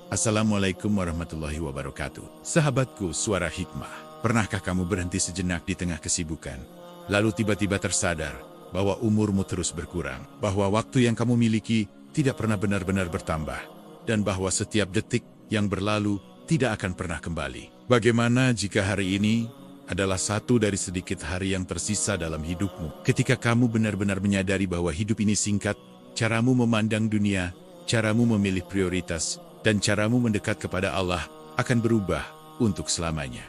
Assalamualaikum warahmatullahi wabarakatuh. Sahabatku, suara hikmah. Pernahkah kamu berhenti sejenak di tengah kesibukan, lalu tiba-tiba tersadar bahwa umurmu terus berkurang, bahwa waktu yang kamu miliki tidak pernah benar-benar bertambah, dan bahwa setiap detik yang berlalu tidak akan pernah kembali? Bagaimana jika hari ini adalah satu dari sedikit hari yang tersisa dalam hidupmu? Ketika kamu benar-benar menyadari bahwa hidup ini singkat, caramu memandang dunia, caramu memilih prioritas, dan caramu mendekat kepada Allah akan berubah untuk selamanya.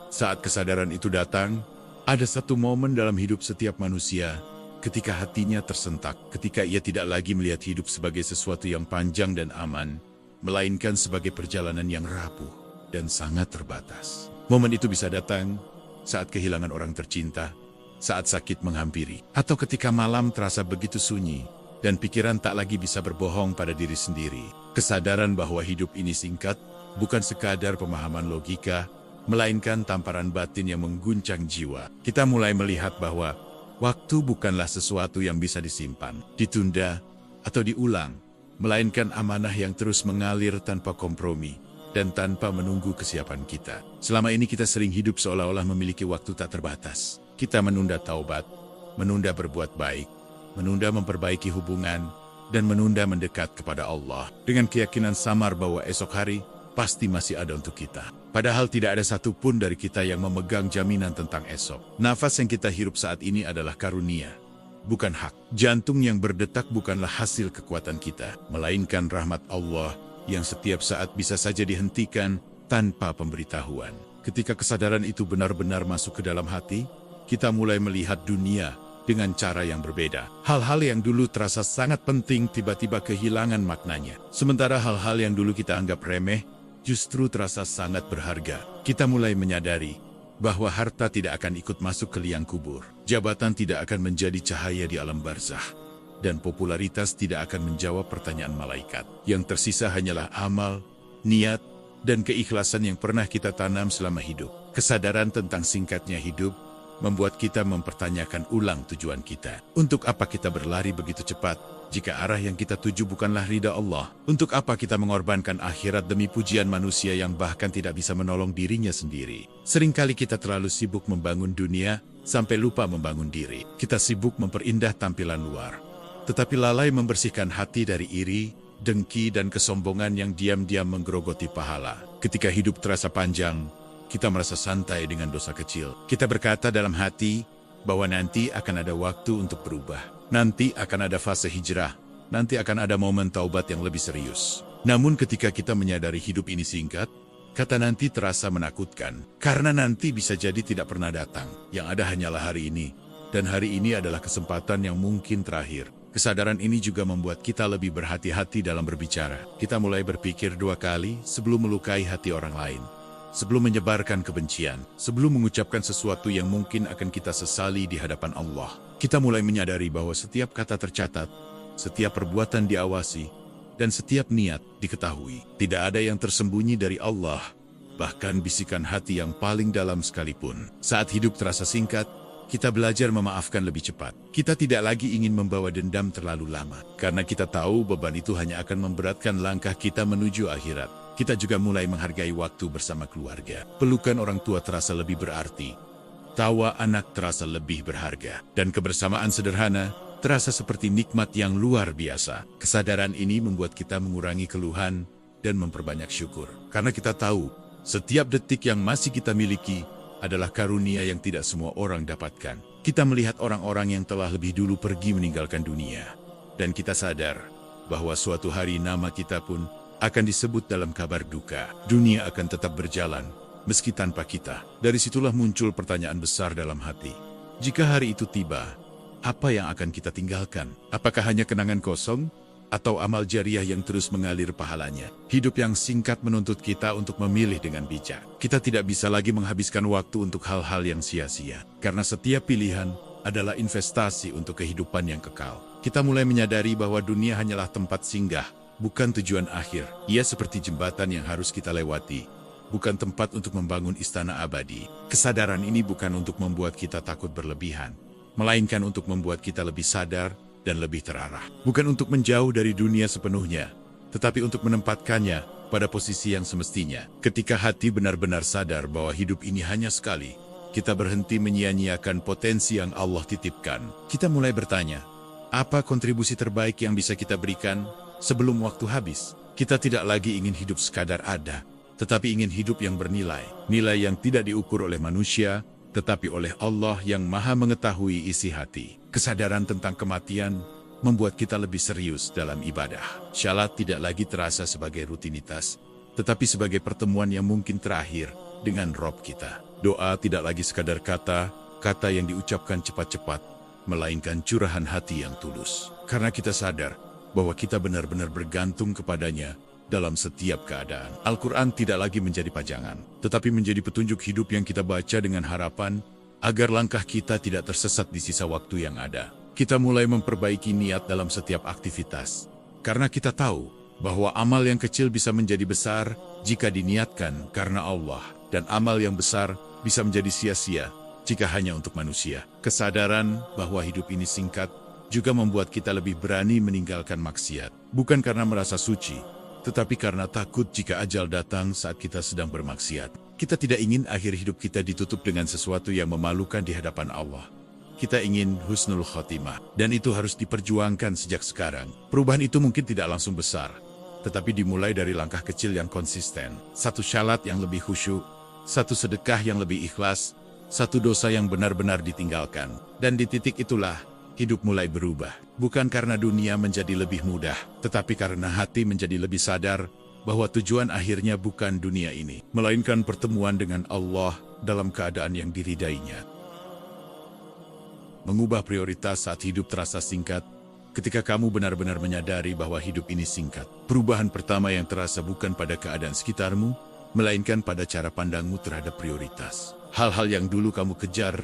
Saat kesadaran itu datang, ada satu momen dalam hidup setiap manusia ketika hatinya tersentak, ketika ia tidak lagi melihat hidup sebagai sesuatu yang panjang dan aman, melainkan sebagai perjalanan yang rapuh dan sangat terbatas. Momen itu bisa datang saat kehilangan orang tercinta, saat sakit menghampiri, atau ketika malam terasa begitu sunyi, dan pikiran tak lagi bisa berbohong pada diri sendiri. Kesadaran bahwa hidup ini singkat bukan sekadar pemahaman logika, melainkan tamparan batin yang mengguncang jiwa. Kita mulai melihat bahwa waktu bukanlah sesuatu yang bisa disimpan, ditunda, atau diulang, melainkan amanah yang terus mengalir tanpa kompromi dan tanpa menunggu kesiapan kita. Selama ini kita sering hidup seolah-olah memiliki waktu tak terbatas. Kita menunda taubat, menunda berbuat baik, menunda memperbaiki hubungan, dan menunda mendekat kepada Allah dengan keyakinan samar bahwa esok hari pasti masih ada untuk kita. Padahal tidak ada satupun dari kita yang memegang jaminan tentang esok. Nafas yang kita hirup saat ini adalah karunia, bukan hak. Jantung yang berdetak bukanlah hasil kekuatan kita, melainkan rahmat Allah yang setiap saat bisa saja dihentikan tanpa pemberitahuan. Ketika kesadaran itu benar-benar masuk ke dalam hati, kita mulai melihat dunia dengan cara yang berbeda. Hal-hal yang dulu terasa sangat penting tiba-tiba kehilangan maknanya. Sementara hal-hal yang dulu kita anggap remeh justru terasa sangat berharga. Kita mulai menyadari bahwa harta tidak akan ikut masuk ke liang kubur. Jabatan tidak akan menjadi cahaya di alam barzah. Dan popularitas tidak akan menjawab pertanyaan malaikat. Yang tersisa hanyalah amal, niat, dan keikhlasan yang pernah kita tanam selama hidup. Kesadaran tentang singkatnya hidup membuat kita mempertanyakan ulang tujuan kita. Untuk apa kita berlari begitu cepat jika arah yang kita tuju bukanlah ridha Allah? Untuk apa kita mengorbankan akhirat demi pujian manusia yang bahkan tidak bisa menolong dirinya sendiri? Seringkali kita terlalu sibuk membangun dunia sampai lupa membangun diri. Kita sibuk memperindah tampilan luar, tetapi lalai membersihkan hati dari iri, dengki, dan kesombongan yang diam-diam menggerogoti pahala. Ketika hidup terasa panjang, kita merasa santai dengan dosa kecil. Kita berkata dalam hati bahwa nanti akan ada waktu untuk berubah. Nanti akan ada fase hijrah. Nanti akan ada momen taubat yang lebih serius. Namun ketika kita menyadari hidup ini singkat, kata nanti terasa menakutkan. Karena nanti bisa jadi tidak pernah datang. Yang ada hanyalah hari ini. Dan hari ini adalah kesempatan yang mungkin terakhir. Kesadaran ini juga membuat kita lebih berhati-hati dalam berbicara. Kita mulai berpikir dua kali sebelum melukai hati orang lain. Sebelum menyebarkan kebencian, sebelum mengucapkan sesuatu yang mungkin akan kita sesali di hadapan Allah. Kita mulai menyadari bahwa setiap kata tercatat, setiap perbuatan diawasi, dan setiap niat diketahui. Tidak ada yang tersembunyi dari Allah, bahkan bisikan hati yang paling dalam sekalipun. Saat hidup terasa singkat, kita belajar memaafkan lebih cepat. Kita tidak lagi ingin membawa dendam terlalu lama, karena kita tahu beban itu hanya akan memberatkan langkah kita menuju akhirat. Kita juga mulai menghargai waktu bersama keluarga. Pelukan orang tua terasa lebih berarti. Tawa anak terasa lebih berharga. Dan kebersamaan sederhana terasa seperti nikmat yang luar biasa. Kesadaran ini membuat kita mengurangi keluhan dan memperbanyak syukur. Karena kita tahu, setiap detik yang masih kita miliki adalah karunia yang tidak semua orang dapatkan. Kita melihat orang-orang yang telah lebih dulu pergi meninggalkan dunia. Dan kita sadar bahwa suatu hari nama kita pun akan disebut dalam kabar duka. Dunia akan tetap berjalan, meski tanpa kita. Dari situlah muncul pertanyaan besar dalam hati. Jika hari itu tiba, apa yang akan kita tinggalkan? Apakah hanya kenangan kosong? Atau amal jariah yang terus mengalir pahalanya? Hidup yang singkat menuntut kita untuk memilih dengan bijak. Kita tidak bisa lagi menghabiskan waktu untuk hal-hal yang sia-sia. Karena setiap pilihan adalah investasi untuk kehidupan yang kekal. Kita mulai menyadari bahwa dunia hanyalah tempat singgah, bukan tujuan akhir. Ia seperti jembatan yang harus kita lewati, bukan tempat untuk membangun istana abadi. Kesadaran ini bukan untuk membuat kita takut berlebihan, melainkan untuk membuat kita lebih sadar dan lebih terarah. Bukan untuk menjauh dari dunia sepenuhnya, tetapi untuk menempatkannya pada posisi yang semestinya. Ketika hati benar-benar sadar bahwa hidup ini hanya sekali, kita berhenti menyia-nyiakan potensi yang Allah titipkan. Kita mulai bertanya, apa kontribusi terbaik yang bisa kita berikan sebelum waktu habis? Kita tidak lagi ingin hidup sekadar ada, tetapi ingin hidup yang bernilai. Nilai yang tidak diukur oleh manusia, tetapi oleh Allah yang Maha mengetahui isi hati. Kesadaran tentang kematian membuat kita lebih serius dalam ibadah. Salat tidak lagi terasa sebagai rutinitas, tetapi sebagai pertemuan yang mungkin terakhir dengan Rob kita. Doa tidak lagi sekadar kata yang diucapkan cepat-cepat, melainkan curahan hati yang tulus. Karena kita sadar bahwa kita benar-benar bergantung kepadanya dalam setiap keadaan. Al-Quran tidak lagi menjadi pajangan, tetapi menjadi petunjuk hidup yang kita baca dengan harapan agar langkah kita tidak tersesat di sisa waktu yang ada. Kita mulai memperbaiki niat dalam setiap aktivitas, karena kita tahu bahwa amal yang kecil bisa menjadi besar jika diniatkan karena Allah, dan amal yang besar bisa menjadi sia-sia jika hanya untuk manusia. Kesadaran bahwa hidup ini singkat juga membuat kita lebih berani meninggalkan maksiat, bukan karena merasa suci, tetapi karena takut jika ajal datang saat kita sedang bermaksiat. Kita tidak ingin akhir hidup kita ditutup dengan sesuatu yang memalukan di hadapan Allah. Kita ingin husnul khotimah, dan itu harus diperjuangkan sejak sekarang. Perubahan itu mungkin tidak langsung besar, tetapi dimulai dari langkah kecil yang konsisten. Satu syalat yang lebih khusyuk, satu sedekah yang lebih ikhlas, satu dosa yang benar-benar ditinggalkan. Dan di titik itulah, hidup mulai berubah. Bukan karena dunia menjadi lebih mudah, tetapi karena hati menjadi lebih sadar bahwa tujuan akhirnya bukan dunia ini, melainkan pertemuan dengan Allah dalam keadaan yang diridainya. Mengubah prioritas saat hidup terasa singkat, ketika kamu benar-benar menyadari bahwa hidup ini singkat. Perubahan pertama yang terasa bukan pada keadaan sekitarmu, melainkan pada cara pandangmu terhadap prioritas. Hal-hal yang dulu kamu kejar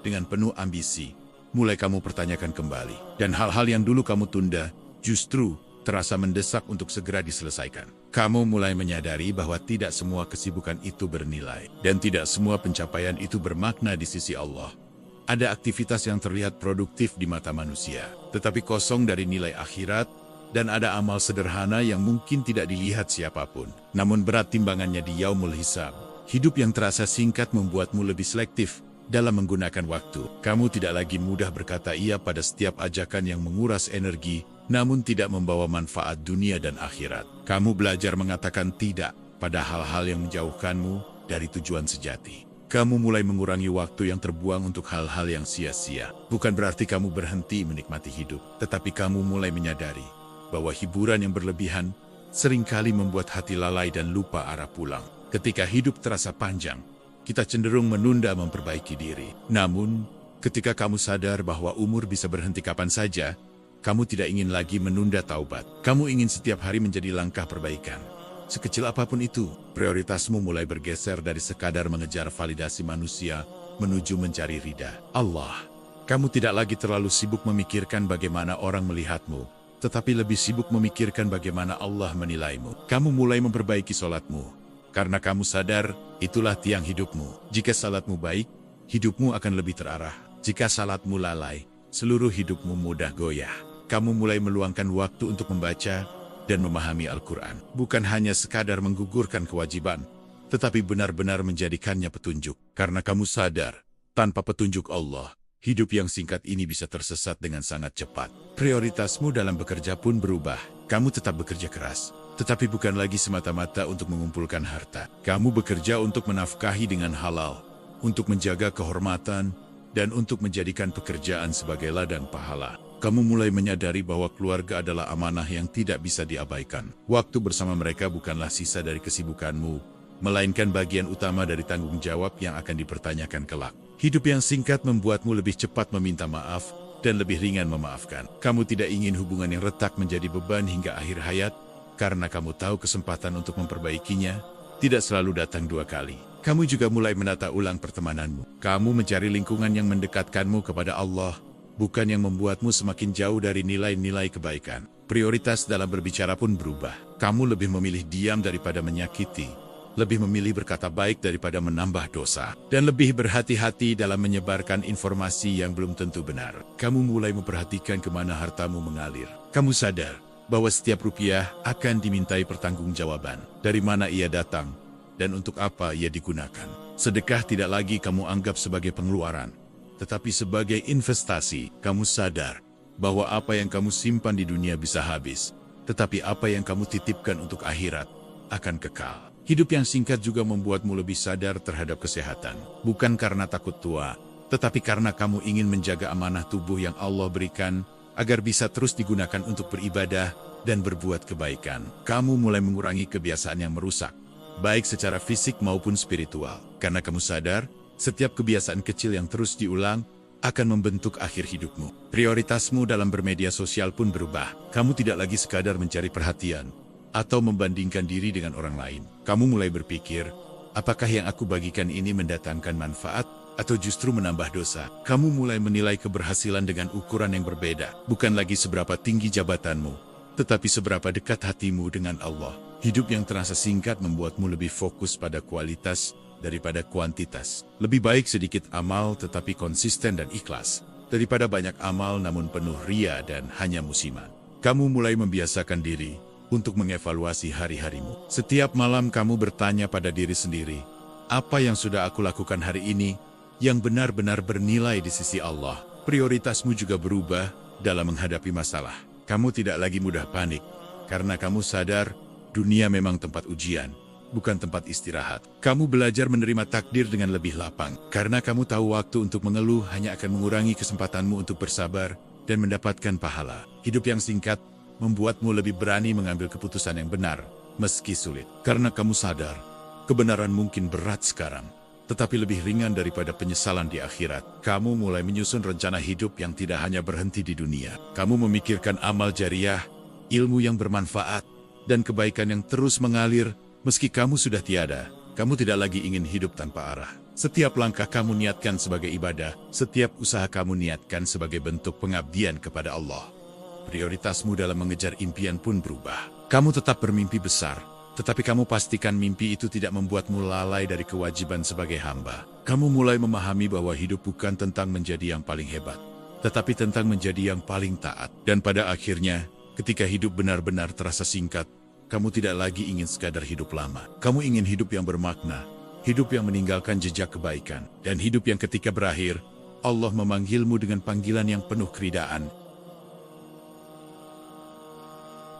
dengan penuh ambisi, mulai kamu pertanyakan kembali. Dan hal-hal yang dulu kamu tunda, justru terasa mendesak untuk segera diselesaikan. Kamu mulai menyadari bahwa tidak semua kesibukan itu bernilai, dan tidak semua pencapaian itu bermakna di sisi Allah. Ada aktivitas yang terlihat produktif di mata manusia, tetapi kosong dari nilai akhirat, dan ada amal sederhana yang mungkin tidak dilihat siapapun, namun berat timbangannya di yaumul hisab. Hidup yang terasa singkat membuatmu lebih selektif dalam menggunakan waktu. Kamu tidak lagi mudah berkata iya pada setiap ajakan yang menguras energi, namun tidak membawa manfaat dunia dan akhirat. Kamu belajar mengatakan tidak pada hal-hal yang menjauhkanmu dari tujuan sejati. Kamu mulai mengurangi waktu yang terbuang untuk hal-hal yang sia-sia. Bukan berarti kamu berhenti menikmati hidup, tetapi kamu mulai menyadari bahwa hiburan yang berlebihan seringkali membuat hati lalai dan lupa arah pulang. Ketika hidup terasa panjang, kita cenderung menunda memperbaiki diri. Namun, ketika kamu sadar bahwa umur bisa berhenti kapan saja, kamu tidak ingin lagi menunda taubat. Kamu ingin setiap hari menjadi langkah perbaikan. Sekecil apapun itu, prioritasmu mulai bergeser dari sekadar mengejar validasi manusia menuju mencari ridha Allah. Kamu tidak lagi terlalu sibuk memikirkan bagaimana orang melihatmu, tetapi lebih sibuk memikirkan bagaimana Allah menilaimu. Kamu mulai memperbaiki sholatmu, karena kamu sadar itulah tiang hidupmu. Jika salatmu baik, hidupmu akan lebih terarah. Jika salatmu lalai, seluruh hidupmu mudah goyah. Kamu mulai meluangkan waktu untuk membaca dan memahami Al-Quran. Bukan hanya sekadar menggugurkan kewajiban, tetapi benar-benar menjadikannya petunjuk. Karena kamu sadar, tanpa petunjuk Allah, hidup yang singkat ini bisa tersesat dengan sangat cepat. Prioritasmu dalam bekerja pun berubah. Kamu tetap bekerja keras, tetapi bukan lagi semata-mata untuk mengumpulkan harta. Kamu bekerja untuk menafkahi dengan halal, untuk menjaga kehormatan, dan untuk menjadikan pekerjaan sebagai ladang pahala. Kamu mulai menyadari bahwa keluarga adalah amanah yang tidak bisa diabaikan. Waktu bersama mereka bukanlah sisa dari kesibukanmu, melainkan bagian utama dari tanggung jawab yang akan dipertanyakan kelak. Hidup yang singkat membuatmu lebih cepat meminta maaf dan lebih ringan memaafkan. Kamu tidak ingin hubungan yang retak menjadi beban hingga akhir hayat, karena kamu tahu kesempatan untuk memperbaikinya tidak selalu datang dua kali. Kamu juga mulai menata ulang pertemananmu. Kamu mencari lingkungan yang mendekatkanmu kepada Allah, bukan yang membuatmu semakin jauh dari nilai-nilai kebaikan. Prioritas dalam berbicara pun berubah. Kamu lebih memilih diam daripada menyakiti, lebih memilih berkata baik daripada menambah dosa, dan lebih berhati-hati dalam menyebarkan informasi yang belum tentu benar. Kamu mulai memperhatikan kemana hartamu mengalir. Kamu sadar bahwa setiap rupiah akan dimintai pertanggungjawaban. Dari mana ia datang, dan untuk apa ia digunakan. Sedekah tidak lagi kamu anggap sebagai pengeluaran, tetapi sebagai investasi. Kamu sadar bahwa apa yang kamu simpan di dunia bisa habis, tetapi apa yang kamu titipkan untuk akhirat akan kekal. Hidup yang singkat juga membuatmu lebih sadar terhadap kesehatan. Bukan karena takut tua, tetapi karena kamu ingin menjaga amanah tubuh yang Allah berikan, agar bisa terus digunakan untuk beribadah dan berbuat kebaikan. Kamu mulai mengurangi kebiasaan yang merusak, baik secara fisik maupun spiritual. Karena kamu sadar, setiap kebiasaan kecil yang terus diulang akan membentuk akhir hidupmu. Prioritasmu dalam bermedia sosial pun berubah. Kamu tidak lagi sekadar mencari perhatian atau membandingkan diri dengan orang lain. Kamu mulai berpikir, apakah yang aku bagikan ini mendatangkan manfaat atau justru menambah dosa? Kamu mulai menilai keberhasilan dengan ukuran yang berbeda. Bukan lagi seberapa tinggi jabatanmu, tetapi seberapa dekat hatimu dengan Allah. Hidup yang terasa singkat membuatmu lebih fokus pada kualitas daripada kuantitas. Lebih baik sedikit amal tetapi konsisten dan ikhlas, daripada banyak amal namun penuh ria dan hanya musiman. Kamu mulai membiasakan diri untuk mengevaluasi hari-harimu. Setiap malam kamu bertanya pada diri sendiri, apa yang sudah aku lakukan hari ini yang benar-benar bernilai di sisi Allah? Prioritasmu juga berubah dalam menghadapi masalah. Kamu tidak lagi mudah panik, karena kamu sadar dunia memang tempat ujian, bukan tempat istirahat. Kamu belajar menerima takdir dengan lebih lapang, karena kamu tahu waktu untuk mengeluh hanya akan mengurangi kesempatanmu untuk bersabar dan mendapatkan pahala. Hidup yang singkat membuatmu lebih berani mengambil keputusan yang benar, meski sulit. Karena kamu sadar, kebenaran mungkin berat sekarang, tetapi lebih ringan daripada penyesalan di akhirat. Kamu mulai menyusun rencana hidup yang tidak hanya berhenti di dunia. Kamu memikirkan amal jariah, ilmu yang bermanfaat, dan kebaikan yang terus mengalir. Meski kamu sudah tiada, kamu tidak lagi ingin hidup tanpa arah. Setiap langkah kamu niatkan sebagai ibadah, setiap usaha kamu niatkan sebagai bentuk pengabdian kepada Allah. Prioritasmu dalam mengejar impian pun berubah. Kamu tetap bermimpi besar, tetapi kamu pastikan mimpi itu tidak membuatmu lalai dari kewajiban sebagai hamba. Kamu mulai memahami bahwa hidup bukan tentang menjadi yang paling hebat, tetapi tentang menjadi yang paling taat. Dan pada akhirnya, ketika hidup benar-benar terasa singkat, kamu tidak lagi ingin sekadar hidup lama. Kamu ingin hidup yang bermakna, hidup yang meninggalkan jejak kebaikan, dan hidup yang ketika berakhir, Allah memanggilmu dengan panggilan yang penuh keridaan.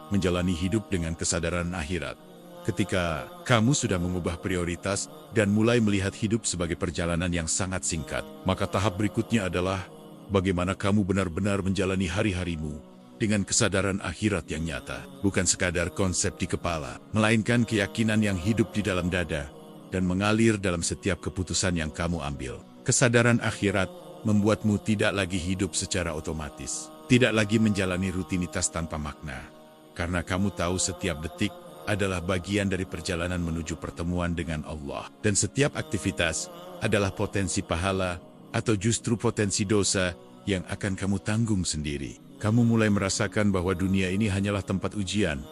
Menjalani hidup dengan kesadaran akhirat. Ketika kamu sudah mengubah prioritas dan mulai melihat hidup sebagai perjalanan yang sangat singkat, maka tahap berikutnya adalah bagaimana kamu benar-benar menjalani hari-harimu dengan kesadaran akhirat yang nyata. Bukan sekadar konsep di kepala, melainkan keyakinan yang hidup di dalam dada dan mengalir dalam setiap keputusan yang kamu ambil. Kesadaran akhirat membuatmu tidak lagi hidup secara otomatis, tidak lagi menjalani rutinitas tanpa makna. Karena kamu tahu setiap detik adalah bagian dari perjalanan menuju pertemuan dengan Allah. Dan setiap aktivitas adalah potensi pahala atau justru potensi dosa yang akan kamu tanggung sendiri. Kamu mulai merasakan bahwa dunia ini hanyalah tempat ujian,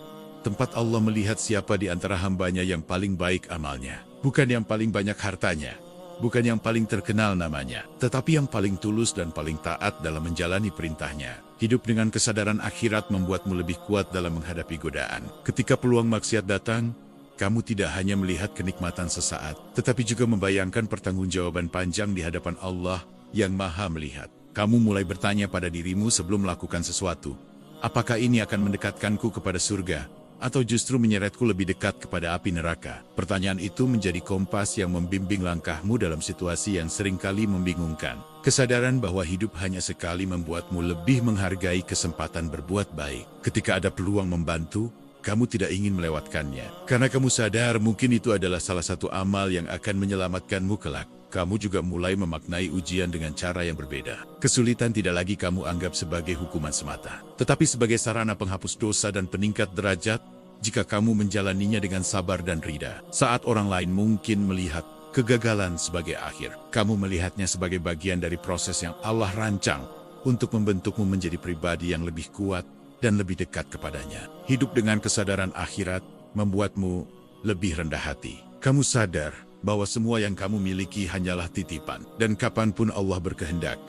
tempat Allah melihat siapa di antara hambanya yang paling baik amalnya. Bukan yang paling banyak hartanya, bukan yang paling terkenal namanya, tetapi yang paling tulus dan paling taat dalam menjalani perintahnya. Hidup dengan kesadaran akhirat membuatmu lebih kuat dalam menghadapi godaan. Ketika peluang maksiat datang, kamu tidak hanya melihat kenikmatan sesaat, tetapi juga membayangkan pertanggungjawaban panjang di hadapan Allah yang Maha Melihat. Kamu mulai bertanya pada dirimu sebelum melakukan sesuatu, apakah ini akan mendekatkanku kepada surga, atau justru menyeretku lebih dekat kepada api neraka? Pertanyaan itu menjadi kompas yang membimbing langkahmu dalam situasi yang seringkali membingungkan. Kesadaran bahwa hidup hanya sekali membuatmu lebih menghargai kesempatan berbuat baik. Ketika ada peluang membantu, kamu tidak ingin melewatkannya. Karena kamu sadar mungkin itu adalah salah satu amal yang akan menyelamatkanmu kelak. Kamu juga mulai memaknai ujian dengan cara yang berbeda. Kesulitan tidak lagi kamu anggap sebagai hukuman semata, tetapi sebagai sarana penghapus dosa dan peningkat derajat jika kamu menjalaninya dengan sabar dan rida. Saat orang lain mungkin melihat kegagalan sebagai akhir, kamu melihatnya sebagai bagian dari proses yang Allah rancang untuk membentukmu menjadi pribadi yang lebih kuat dan lebih dekat kepadanya. Hidup dengan kesadaran akhirat membuatmu lebih rendah hati. Kamu sadar bahwa semua yang kamu miliki hanyalah titipan, dan kapanpun Allah berkehendak,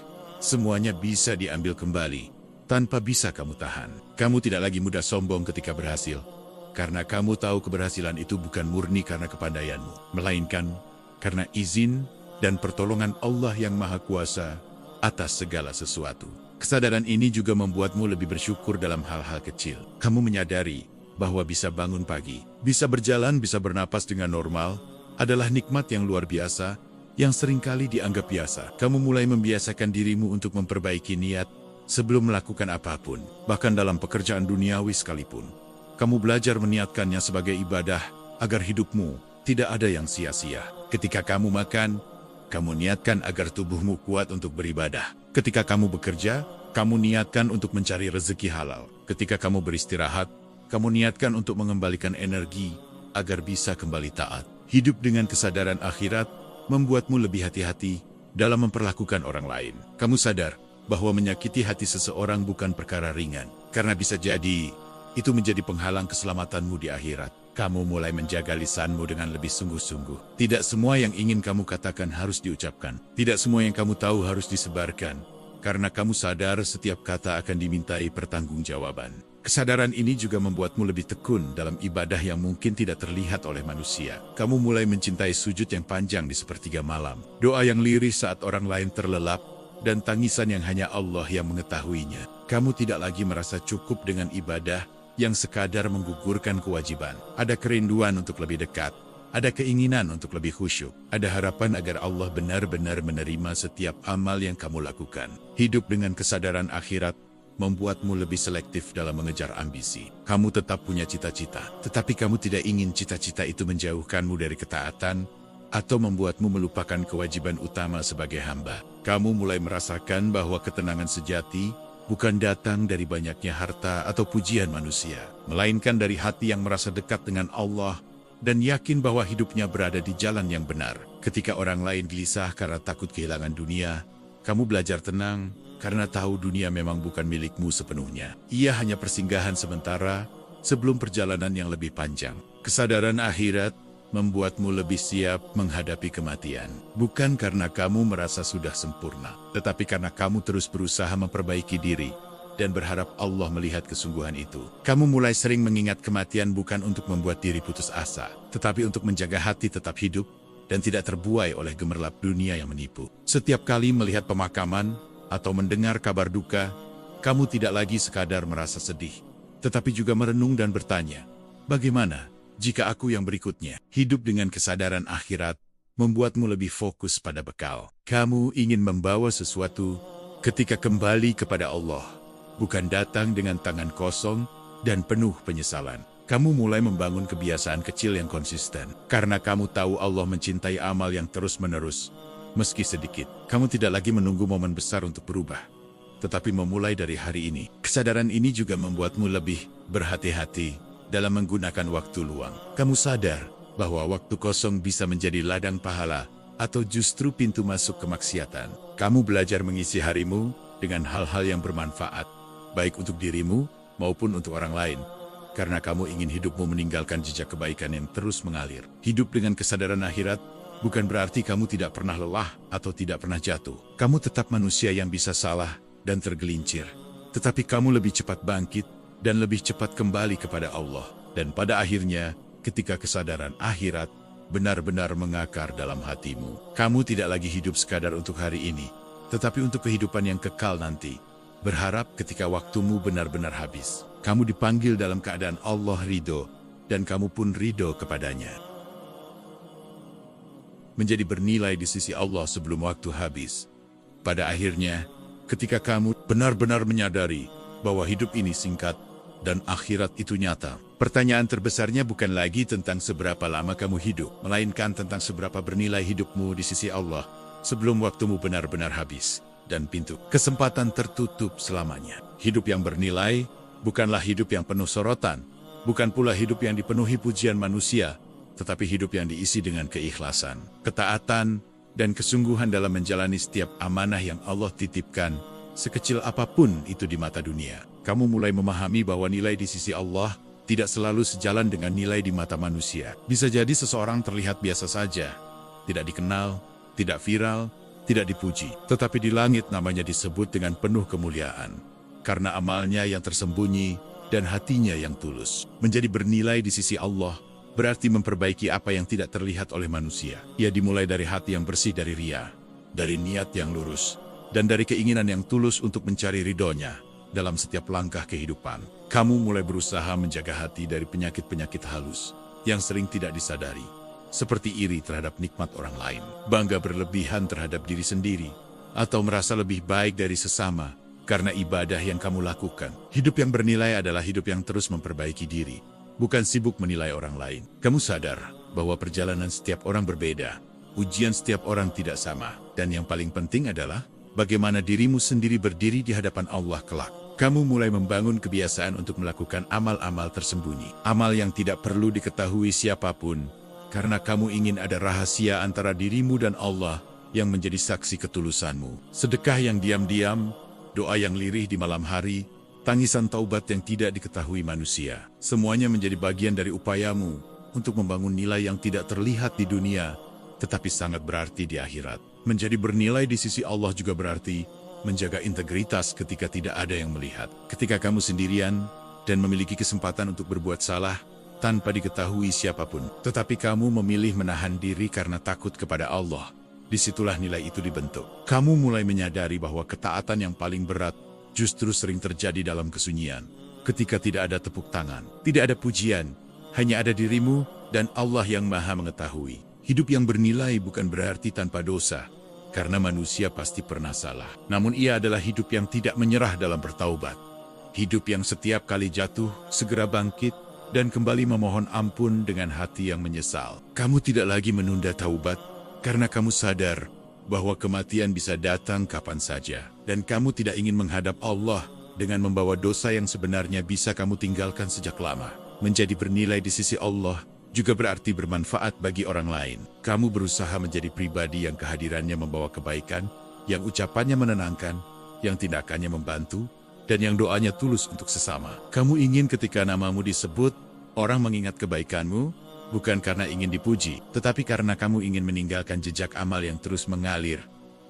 semuanya bisa diambil kembali. tanpa bisa kamu tahan. Kamu tidak lagi mudah sombong ketika berhasil, karena kamu tahu keberhasilan itu bukan murni karena kepandaianmu, melainkan karena izin dan pertolongan Allah yang Maha Kuasa atas segala sesuatu. Kesadaran ini juga membuatmu lebih bersyukur dalam hal-hal kecil. Kamu menyadari bahwa bisa bangun pagi, bisa berjalan, bisa bernapas dengan normal, adalah nikmat yang luar biasa, yang seringkali dianggap biasa. Kamu mulai membiasakan dirimu untuk memperbaiki niat sebelum melakukan apapun, bahkan dalam pekerjaan duniawi sekalipun. Kamu belajar meniatkannya sebagai ibadah, agar hidupmu tidak ada yang sia-sia. Ketika kamu makan, kamu niatkan agar tubuhmu kuat untuk beribadah. Ketika kamu bekerja, kamu niatkan untuk mencari rezeki halal. Ketika kamu beristirahat, kamu niatkan untuk mengembalikan energi agar bisa kembali taat. Hidup dengan kesadaran akhirat membuatmu lebih hati-hati dalam memperlakukan orang lain. Kamu sadar bahwa menyakiti hati seseorang bukan perkara ringan, karena bisa jadi itu menjadi penghalang keselamatanmu di akhirat. Kamu mulai menjaga lisanmu dengan lebih sungguh-sungguh. Tidak semua yang ingin kamu katakan harus diucapkan. Tidak semua yang kamu tahu harus disebarkan, karena kamu sadar setiap kata akan dimintai pertanggungjawaban. Kesadaran ini juga membuatmu lebih tekun dalam ibadah yang mungkin tidak terlihat oleh manusia. Kamu mulai mencintai sujud yang panjang di sepertiga malam, doa yang lirih saat orang lain terlelap, dan tangisan yang hanya Allah yang mengetahuinya. Kamu tidak lagi merasa cukup dengan ibadah yang sekadar menggugurkan kewajiban. Ada kerinduan untuk lebih dekat, ada keinginan untuk lebih khusyuk, ada harapan agar Allah benar-benar menerima setiap amal yang kamu lakukan. Hidup dengan kesadaran akhirat membuatmu lebih selektif dalam mengejar ambisi. Kamu tetap punya cita-cita, tetapi kamu tidak ingin cita-cita itu menjauhkanmu dari ketaatan atau membuatmu melupakan kewajiban utama sebagai hamba. Kamu mulai merasakan bahwa ketenangan sejati bukan datang dari banyaknya harta atau pujian manusia, melainkan dari hati yang merasa dekat dengan Allah dan yakin bahwa hidupnya berada di jalan yang benar. Ketika orang lain gelisah karena takut kehilangan dunia, kamu belajar tenang karena tahu dunia memang bukan milikmu sepenuhnya. Ia hanya persinggahan sementara sebelum perjalanan yang lebih panjang. Kesadaran akhirat membuatmu lebih siap menghadapi kematian. Bukan karena kamu merasa sudah sempurna, tetapi karena kamu terus berusaha memperbaiki diri dan berharap Allah melihat kesungguhan itu. Kamu mulai sering mengingat kematian bukan untuk membuat diri putus asa, tetapi untuk menjaga hati tetap hidup dan tidak terbuai oleh gemerlap dunia yang menipu. Setiap kali melihat pemakaman atau mendengar kabar duka, kamu tidak lagi sekadar merasa sedih, tetapi juga merenung dan bertanya, bagaimana jika aku yang berikutnya? Hidup dengan kesadaran akhirat membuatmu lebih fokus pada bekal. Kamu ingin membawa sesuatu ketika kembali kepada Allah, bukan datang dengan tangan kosong dan penuh penyesalan. Kamu mulai membangun kebiasaan kecil yang konsisten, karena kamu tahu Allah mencintai amal yang terus-menerus. Meski sedikit, kamu tidak lagi menunggu momen besar untuk berubah, tetapi memulai dari hari ini. Kesadaran ini juga membuatmu lebih berhati-hati dalam menggunakan waktu luang. Kamu sadar bahwa waktu kosong bisa menjadi ladang pahala atau justru pintu masuk kemaksiatan. Kamu belajar mengisi harimu dengan hal-hal yang bermanfaat, baik untuk dirimu maupun untuk orang lain, karena kamu ingin hidupmu meninggalkan jejak kebaikan yang terus mengalir. Hidup dengan kesadaran akhirat bukan berarti kamu tidak pernah lelah atau tidak pernah jatuh. Kamu tetap manusia yang bisa salah dan tergelincir, tetapi kamu lebih cepat bangkit dan lebih cepat kembali kepada Allah. Dan pada akhirnya, ketika kesadaran akhirat benar-benar mengakar dalam hatimu, kamu tidak lagi hidup sekadar untuk hari ini, tetapi untuk kehidupan yang kekal nanti. Berharap ketika waktumu benar-benar habis, kamu dipanggil dalam keadaan Allah ridho, dan kamu pun ridho kepadanya. Menjadi bernilai di sisi Allah sebelum waktu habis. Pada akhirnya, ketika kamu benar-benar menyadari bahwa hidup ini singkat dan akhirat itu nyata, pertanyaan terbesarnya bukan lagi tentang seberapa lama kamu hidup, melainkan tentang seberapa bernilai hidupmu di sisi Allah sebelum waktumu benar-benar habis dan pintu kesempatan tertutup selamanya. Hidup yang bernilai bukanlah hidup yang penuh sorotan, bukan pula hidup yang dipenuhi pujian manusia, tetapi hidup yang diisi dengan keikhlasan, ketaatan, dan kesungguhan dalam menjalani setiap amanah yang Allah titipkan, sekecil apapun itu di mata dunia. Kamu mulai memahami bahwa nilai di sisi Allah tidak selalu sejalan dengan nilai di mata manusia. Bisa jadi seseorang terlihat biasa saja, tidak dikenal, tidak viral, tidak dipuji, tetapi di langit namanya disebut dengan penuh kemuliaan. karena amalnya yang tersembunyi dan hatinya yang tulus. Menjadi bernilai di sisi Allah berarti memperbaiki apa yang tidak terlihat oleh manusia. Ia dimulai dari hati yang bersih dari ria, dari niat yang lurus, dan dari keinginan yang tulus untuk mencari ridhonya dalam setiap langkah kehidupan. Kamu mulai berusaha menjaga hati dari penyakit-penyakit halus yang sering tidak disadari, seperti iri terhadap nikmat orang lain, bangga berlebihan terhadap diri sendiri, atau merasa lebih baik dari sesama karena ibadah yang kamu lakukan. Hidup yang bernilai adalah hidup yang terus memperbaiki diri, bukan sibuk menilai orang lain. Kamu sadar bahwa perjalanan setiap orang berbeda, ujian setiap orang tidak sama, dan yang paling penting adalah bagaimana dirimu sendiri berdiri di hadapan Allah kelak. Kamu mulai membangun kebiasaan untuk melakukan amal-amal tersembunyi, amal yang tidak perlu diketahui siapapun, karena kamu ingin ada rahasia antara dirimu dan Allah yang menjadi saksi ketulusanmu. Sedekah yang diam-diam, doa yang lirih di malam hari, tangisan taubat yang tidak diketahui manusia. Semuanya menjadi bagian dari upayamu untuk membangun nilai yang tidak terlihat di dunia, tetapi sangat berarti di akhirat. Menjadi bernilai di sisi Allah juga berarti menjaga integritas ketika tidak ada yang melihat. Ketika kamu sendirian dan memiliki kesempatan untuk berbuat salah tanpa diketahui siapapun, tetapi kamu memilih menahan diri karena takut kepada Allah, disitulah nilai itu dibentuk. Kamu mulai menyadari bahwa ketaatan yang paling berat justru sering terjadi dalam kesunyian. Ketika tidak ada tepuk tangan, tidak ada pujian, hanya ada dirimu dan Allah yang Maha mengetahui. Hidup yang bernilai bukan berarti tanpa dosa, karena manusia pasti pernah salah. Namun ia adalah hidup yang tidak menyerah dalam bertaubat. Hidup yang setiap kali jatuh, segera bangkit, dan kembali memohon ampun dengan hati yang menyesal. Kamu tidak lagi menunda taubat, karena kamu sadar bahwa kematian bisa datang kapan saja. Dan kamu tidak ingin menghadap Allah dengan membawa dosa yang sebenarnya bisa kamu tinggalkan sejak lama. Menjadi bernilai di sisi Allah juga berarti bermanfaat bagi orang lain. Kamu berusaha menjadi pribadi yang kehadirannya membawa kebaikan, yang ucapannya menenangkan, yang tindakannya membantu, dan yang doanya tulus untuk sesama. Kamu ingin ketika namamu disebut, orang mengingat kebaikanmu, bukan karena ingin dipuji, tetapi karena kamu ingin meninggalkan jejak amal yang terus mengalir,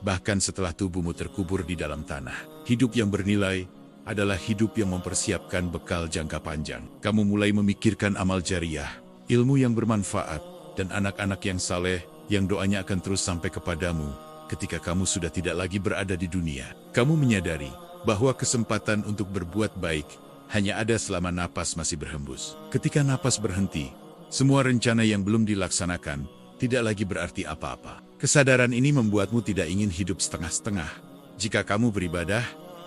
bahkan setelah tubuhmu terkubur di dalam tanah. Hidup yang bernilai adalah hidup yang mempersiapkan bekal jangka panjang. Kamu mulai memikirkan amal jariah, ilmu yang bermanfaat, dan anak-anak yang saleh, yang doanya akan terus sampai kepadamu ketika kamu sudah tidak lagi berada di dunia. Kamu menyadari bahwa kesempatan untuk berbuat baik hanya ada selama napas masih berhembus. Ketika napas berhenti, semua rencana yang belum dilaksanakan tidak lagi berarti apa-apa. Kesadaran ini membuatmu tidak ingin hidup setengah-setengah. Jika kamu beribadah,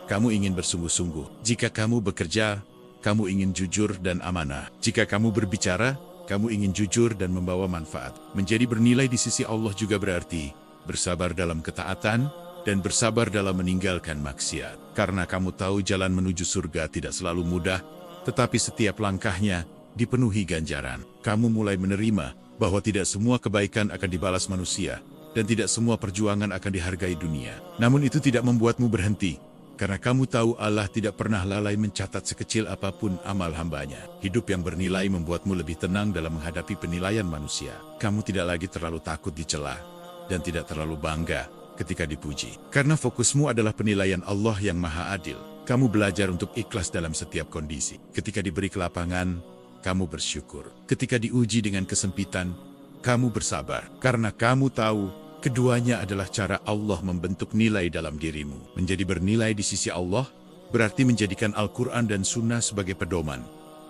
kamu ingin bersungguh-sungguh. Jika kamu bekerja, kamu ingin jujur dan amanah. Jika kamu berbicara, kamu ingin jujur dan membawa manfaat. Menjadi bernilai di sisi Allah juga berarti bersabar dalam ketaatan dan bersabar dalam meninggalkan maksiat. Karena kamu tahu jalan menuju surga tidak selalu mudah, tetapi setiap langkahnya dipenuhi ganjaran. Kamu mulai menerima bahwa tidak semua kebaikan akan dibalas manusia, dan tidak semua perjuangan akan dihargai dunia. Namun itu tidak membuatmu berhenti, karena kamu tahu Allah tidak pernah lalai mencatat sekecil apapun amal hambanya. Hidup yang bernilai membuatmu lebih tenang dalam menghadapi penilaian manusia. Kamu tidak lagi terlalu takut dicela, dan tidak terlalu bangga ketika dipuji. Karena fokusmu adalah penilaian Allah yang Maha Adil. Kamu belajar untuk ikhlas dalam setiap kondisi. Ketika diberi kelapangan, kamu bersyukur. Ketika diuji dengan kesempitan, kamu bersabar. Karena kamu tahu, keduanya adalah cara Allah membentuk nilai dalam dirimu. Menjadi bernilai di sisi Allah berarti menjadikan Al-Quran dan Sunnah sebagai pedoman,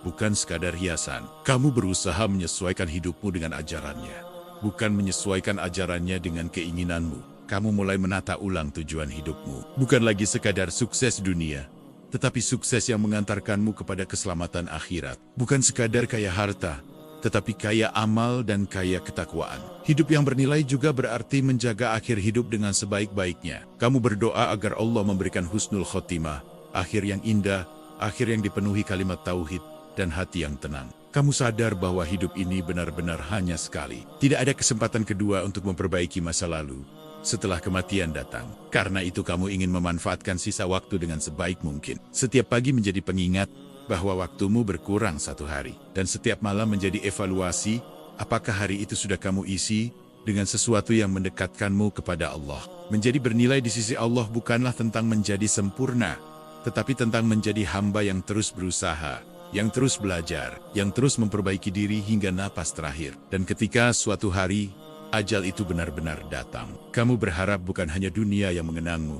bukan sekadar hiasan. Kamu berusaha menyesuaikan hidupmu dengan ajarannya, bukan menyesuaikan ajarannya dengan keinginanmu. Kamu mulai menata ulang tujuan hidupmu. Bukan lagi sekadar sukses dunia, tetapi sukses yang mengantarkanmu kepada keselamatan akhirat. Bukan sekadar kaya harta, tetapi kaya amal dan kaya ketakwaan. Hidup yang bernilai juga berarti menjaga akhir hidup dengan sebaik-baiknya. Kamu berdoa agar Allah memberikan husnul khotimah, akhir yang indah, akhir yang dipenuhi kalimat tauhid, dan hati yang tenang. Kamu sadar bahwa hidup ini benar-benar hanya sekali. Tidak ada kesempatan kedua untuk memperbaiki masa lalu setelah kematian datang. Karena itu kamu ingin memanfaatkan sisa waktu dengan sebaik mungkin. Setiap pagi menjadi pengingat bahwa waktumu berkurang satu hari. Dan setiap malam menjadi evaluasi, apakah hari itu sudah kamu isi dengan sesuatu yang mendekatkanmu kepada Allah. Menjadi bernilai di sisi Allah bukanlah tentang menjadi sempurna, tetapi tentang menjadi hamba yang terus berusaha, yang terus belajar, yang terus memperbaiki diri hingga napas terakhir. Dan ketika suatu hari, ajal itu benar-benar datang, kamu berharap bukan hanya dunia yang mengenangmu,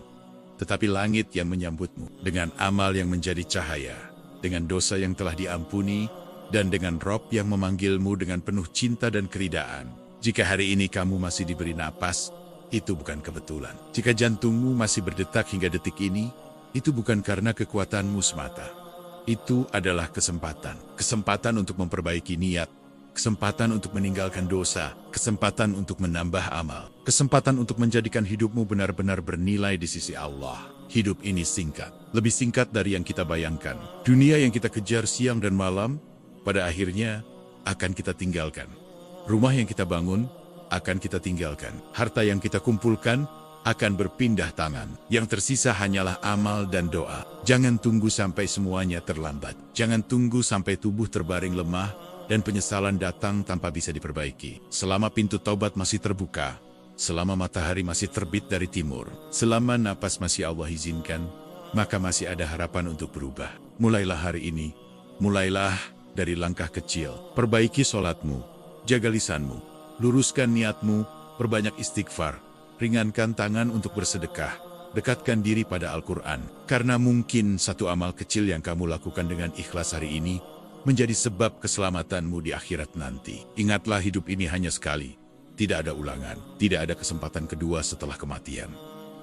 tetapi langit yang menyambutmu, dengan amal yang menjadi cahaya, dengan dosa yang telah diampuni, dan dengan Rob yang memanggilmu dengan penuh cinta dan keridaan. Jika hari ini kamu masih diberi napas, itu bukan kebetulan. Jika jantungmu masih berdetak hingga detik ini, itu bukan karena kekuatanmu semata. Itu adalah kesempatan. Kesempatan untuk memperbaiki niat, kesempatan untuk meninggalkan dosa, kesempatan untuk menambah amal, kesempatan untuk menjadikan hidupmu benar-benar bernilai di sisi Allah. Hidup ini singkat, lebih singkat dari yang kita bayangkan. Dunia yang kita kejar siang dan malam, pada akhirnya akan kita tinggalkan. Rumah yang kita bangun akan kita tinggalkan. Harta yang kita kumpulkan akan berpindah tangan. Yang tersisa hanyalah amal dan doa. Jangan tunggu sampai semuanya terlambat. Jangan tunggu sampai tubuh terbaring lemah dan penyesalan datang tanpa bisa diperbaiki. Selama pintu taubat masih terbuka, selama matahari masih terbit dari timur, selama napas masih Allah izinkan, maka masih ada harapan untuk berubah. Mulailah hari ini. Mulailah dari langkah kecil. Perbaiki sholatmu, jaga lisanmu, luruskan niatmu, perbanyak istighfar, ringankan tangan untuk bersedekah, dekatkan diri pada Al-Quran. Karena mungkin satu amal kecil yang kamu lakukan dengan ikhlas hari ini menjadi sebab keselamatanmu di akhirat nanti. Ingatlah, hidup ini hanya sekali, tidak ada ulangan, tidak ada kesempatan kedua setelah kematian.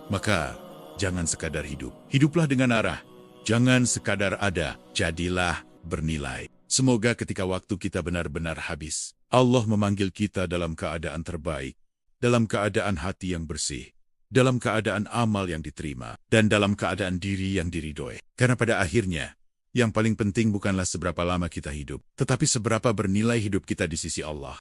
Maka, jangan sekadar hidup. Hiduplah dengan arah, jangan sekadar ada, jadilah bernilai. Semoga ketika waktu kita benar-benar habis, Allah memanggil kita dalam keadaan terbaik, dalam keadaan hati yang bersih, dalam keadaan amal yang diterima, dan dalam keadaan diri yang diridhoi. Karena pada akhirnya, yang paling penting bukanlah seberapa lama kita hidup, tetapi seberapa bernilai hidup kita di sisi Allah.